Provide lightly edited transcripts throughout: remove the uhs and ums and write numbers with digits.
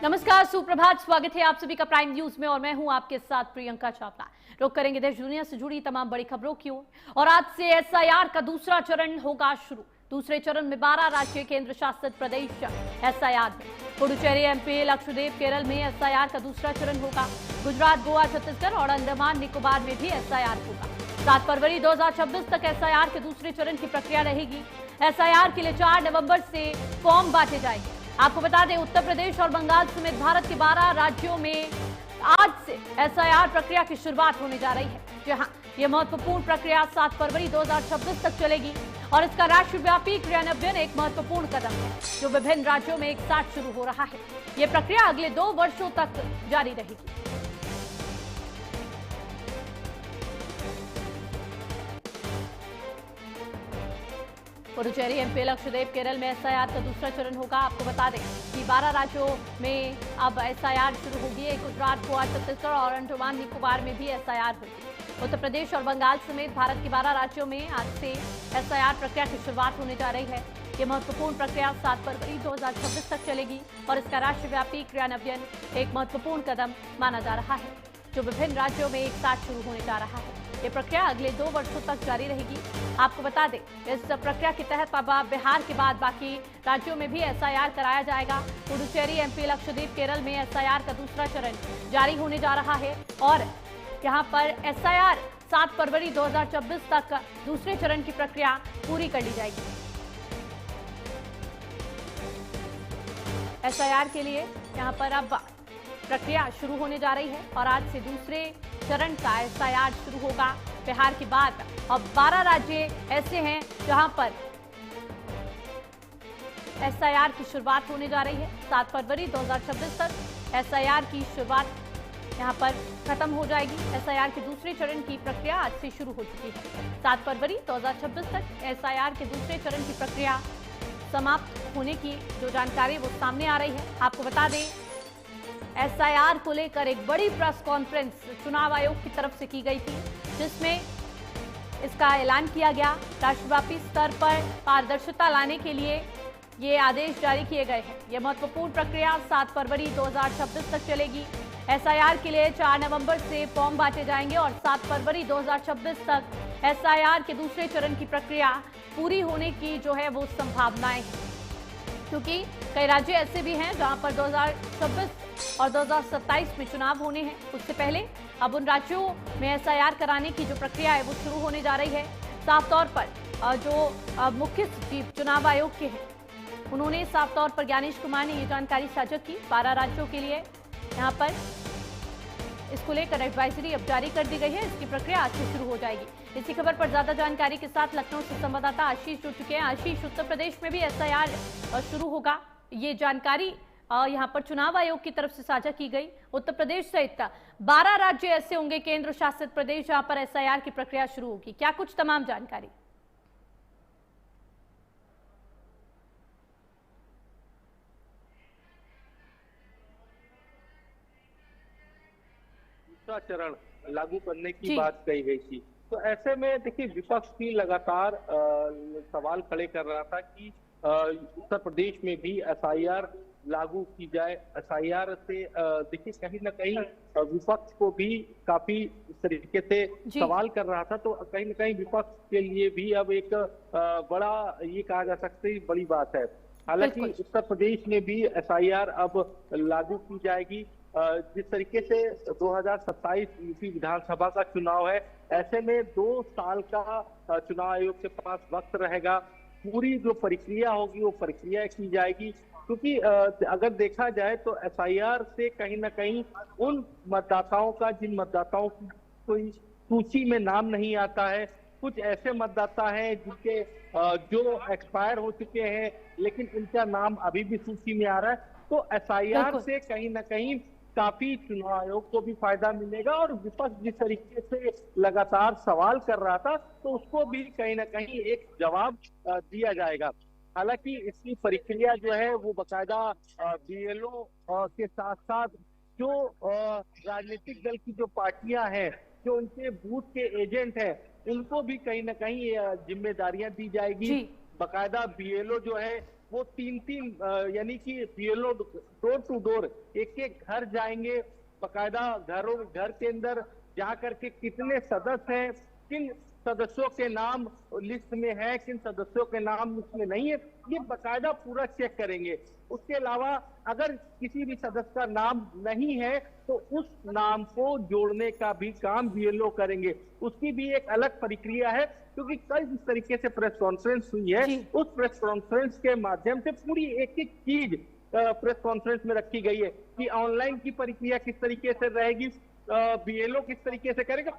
नमस्कार, सुप्रभात। स्वागत है आप सभी का प्राइम न्यूज में और मैं हूं आपके साथ प्रियंका चावला। रुक करेंगे देश दुनिया से जुड़ी तमाम बड़ी खबरों की ओर। और आज से एसआईआर का दूसरा चरण होगा शुरू। दूसरे चरण में 12 राज्य केंद्र शासित प्रदेश एसआईआर में। पुडुचेरी, एमपी, लक्षद्वीप, केरल में एसआईआर का दूसरा चरण होगा। गुजरात, गोवा, छत्तीसगढ़ और अंडमान निकोबार में भी एसआईआर होगा। 7 फरवरी 2026 तक एसआईआर के दूसरे चरण की प्रक्रिया रहेगी। एसआईआर के लिए 4 नवंबर से फॉर्म बांटे जाएंगे। आपको बता दें, उत्तर प्रदेश और बंगाल समेत भारत के 12 राज्यों में आज से एसआईआर प्रक्रिया की शुरुआत होने जा रही है। जहां यह महत्वपूर्ण प्रक्रिया 7 फरवरी 2026 तक चलेगी और इसका राष्ट्रव्यापी क्रियान्वयन एक महत्वपूर्ण कदम है जो विभिन्न राज्यों में एक साथ शुरू हो रहा है। यह प्रक्रिया अगले 2 वर्षों तक जारी रहेगी। पुडुचेरी, एमपी, लक्षद्वीप, केरल में एसआईआर का दूसरा चरण होगा। आपको बता दें कि 12 राज्यों में अब एसआईआर शुरू होगी। गुजरात, गोवा, छत्तीसगढ़ और अंडमान निकोबार में भी एसआईआर होगी। उत्तर प्रदेश और बंगाल समेत भारत के 12 राज्यों में आज से एसआईआर प्रक्रिया की शुरुआत होने जा रही है। ये महत्वपूर्ण प्रक्रिया 7 फरवरी 2026 तक चलेगी और इसका राष्ट्रव्यापी क्रियान्वयन एक महत्वपूर्ण कदम माना जा रहा है जो विभिन्न राज्यों में एक साथ शुरू होने जा रहा है। ये प्रक्रिया अगले 2 वर्षों तक जारी रहेगी। आपको बता दें, इस प्रक्रिया के तहत अब बिहार के बाद बाकी राज्यों में भी एसआईआर कराया जाएगा। पुडुचेरी, एमपी, लक्षद्वीप, केरल में एसआईआर का दूसरा चरण जारी होने जा रहा है और यहाँ पर एसआईआर 7 फरवरी 2026 तक दूसरे चरण की प्रक्रिया पूरी कर ली जाएगी। एसआईआर के लिए यहाँ पर अब प्रक्रिया शुरू होने जा रही है और आज से दूसरे चरण का एसआईआर शुरू होगा। बिहार के बाद अब 12 राज्य ऐसे हैं जहां पर एसआईआर की शुरुआत होने जा रही है। 7 फरवरी 2026 तक एसआईआर की शुरुआत यहां पर खत्म हो जाएगी। एसआईआर के दूसरे चरण की प्रक्रिया आज से शुरू हो चुकी है। 7 फरवरी 2026 तक एसआईआर के दूसरे चरण की प्रक्रिया समाप्त होने की जो जानकारी वो सामने आ रही है। आपको बता दें, एसआईआर को लेकर एक बड़ी प्रेस कॉन्फ्रेंस चुनाव आयोग की तरफ से की गई थी जिसमें इसका ऐलान किया गया। राष्ट्रव्यापी स्तर पर पारदर्शिता लाने के लिए ये आदेश जारी किए गए हैं। यह महत्वपूर्ण प्रक्रिया 7 फरवरी 2026 तक चलेगी। एसआईआर के लिए 4 नवंबर से फॉर्म बांटे जाएंगे और 7 फरवरी 2026 तक एसआईआर के दूसरे चरण की प्रक्रिया पूरी होने की जो है वो संभावनाएं हैं, क्योंकि कई राज्य ऐसे भी हैं जहां पर 2026 और 2027 में चुनाव होने हैं। उससे पहले अब उन राज्यों में एसआईआर कराने की जो प्रक्रिया है वो शुरू होने जा रही है। साफ तौर पर जो मुख्य सचिव चुनाव आयोग के हैं उन्होंने साफ तौर पर ज्ञानेश कुमार ने ये जानकारी साझा की। 12 राज्यों के लिए यहाँ पर इसको लेकर एडवाइजरी अब जारी कर दी गई है। इसकी प्रक्रिया आज से शुरू हो जाएगी। इसी खबर पर ज्यादा जानकारी के साथ लखनऊ से संवाददाता आशीष जुड़ चुके हैं। आशीष, उत्तर प्रदेश में भी एसआईआर शुरू होगा, ये जानकारी यहाँ पर चुनाव आयोग की तरफ से साझा की गई। उत्तर प्रदेश सहित 12 राज्य ऐसे होंगे केंद्र शासित प्रदेश जहां पर एसआईआर की प्रक्रिया शुरू होगी। क्या कुछ तमाम जानकारी? दूसरा चरण लागू करने की बात कही गई थी, तो ऐसे में देखिए विपक्ष भी लगातार सवाल खड़े कर रहा था कि उत्तर प्रदेश में भी एसआईआर लागू की जाए। एसआईआर से देखिए कहीं ना कहीं विपक्ष को भी काफी इस तरीके से सवाल कर रहा था, तो कहीं ना कहीं विपक्ष के लिए भी अब एक बड़ा ये कहा जा सकता है बड़ी बात है। हालांकि उत्तर प्रदेश में भी एसआईआर अब लागू की जाएगी। जिस तरीके से 2027 यूपी विधानसभा का चुनाव है, ऐसे में 2 साल का चुनाव आयोग के पास वक्त रहेगा। पूरी जो प्रक्रिया होगी वो प्रक्रिया की जाएगी, क्योंकि अगर देखा जाए तो एसआईआर से कहीं ना कहीं उन मतदाताओं का जिन मतदाताओं की कोई सूची में नाम नहीं आता है, कुछ ऐसे मतदाता हैं जिनके जो एक्सपायर हो चुके हैं लेकिन उनका नाम अभी भी सूची में आ रहा है, तो एसआईआर से कहीं ना कहीं काफी चुनाव आयोग को भी फायदा मिलेगा। और विपक्ष जिस तरीके से लगातार सवाल कर रहा था तो उसको भी कहीं ना कहीं एक जवाब दिया जाएगा। हालांकि इसकी प्रक्रिया जो है वो बाकायदा बीएलओ के साथ साथ जो राजनीतिक दल की जो पार्टियां हैं, जो उनके बूथ के एजेंट हैं, उनको भी कहीं ना कहीं जिम्मेदारियां दी जाएगी। बाकायदा बीएलओ जो है वो 3-3 यानी कि बीएलओ डोर टू डोर एक एक घर जाएंगे, बकायदा घर के अंदर जा करके कितने सदस्य हैं, किन सदस्यों के नाम लिस्ट में है, किन सदस्यों के नाम लिस्ट में नहीं है, ये बकायदा पूरा चेक करेंगे। उसके अलावा अगर किसी भी सदस्य का नाम नहीं है तो उस नाम को जोड़ने का भी काम बीएलओ करेंगे। उसकी भी एक अलग प्रक्रिया है, क्योंकि कल जिस तरीके से प्रेस कॉन्फ्रेंस हुई है उस प्रेस कॉन्फ्रेंस के माध्यम से पूरी एक एक चीज प्रेस कॉन्फ्रेंस में रखी गई है कि ऑनलाइन की प्रक्रिया किस तरीके से रहेगी, बीएलओ किस तरीके से करेगा।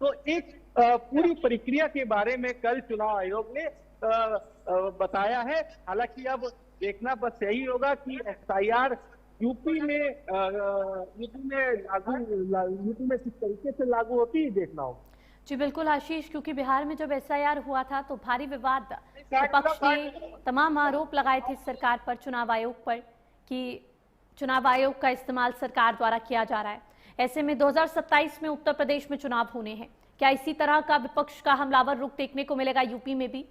तो इस पूरी प्रक्रिया के बारे में कल चुनाव आयोग ने बताया है। हालांकि अब देखना बस यही होगा कि एसआईआर यूपी में किस तरीके से लागू होती है, देखना होगा। जी बिल्कुल आशीष, क्योंकि बिहार में जब एसआईआर हुआ था तो भारी विवाद, विपक्ष ने तमाम आरोप लगाए थे सरकार पर, चुनाव आयोग पर, कि चुनाव आयोग का इस्तेमाल सरकार द्वारा किया जा रहा है। ऐसे में 2027 में उत्तर प्रदेश में चुनाव होने हैं, क्या इसी तरह का विपक्ष का हमलावर रुख देखने को मिलेगा यूपी में भी?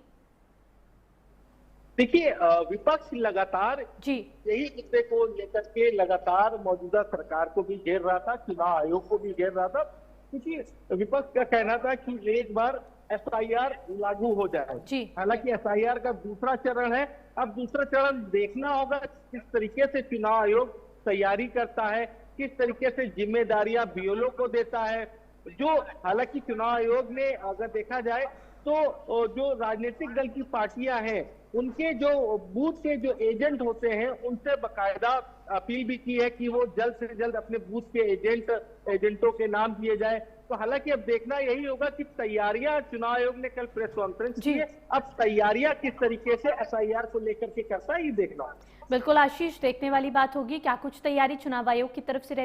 देखिए, विपक्ष लगातार जी यही मुद्दे को लेकर के लगातार मौजूदा सरकार को भी घेर रहा था, चुनाव आयोग को भी घेर रहा था, क्योंकि विपक्ष का कहना था कि एक बार एसआईआर लागू हो जाए। हालांकि एसआईआर का दूसरा चरण है, अब दूसरा चरण देखना होगा किस तरीके से चुनाव आयोग तैयारी करता है, किस तरीके से जिम्मेदारियां बीएलओ को देता है। जो हालांकि चुनाव आयोग ने अगर देखा जाए तो जो राजनीतिक दल की पार्टियां हैं उनके जो बूथ के जो एजेंट होते हैं उनसे बकायदा अपील भी की है कि वो जल्द से जल्द अपने बूथ के एजेंटों के नाम दिए जाए। तो हालांकि अब देखना यही होगा कि तैयारियां, चुनाव आयोग ने कल प्रेस कॉन्फ्रेंस की है, अब तैयारियां किस तरीके से एसआईआर को लेकर के करता है ये देखना। बिल्कुल आशीष, देखने वाली बात होगी क्या कुछ तैयारी चुनाव आयोग की तरफ से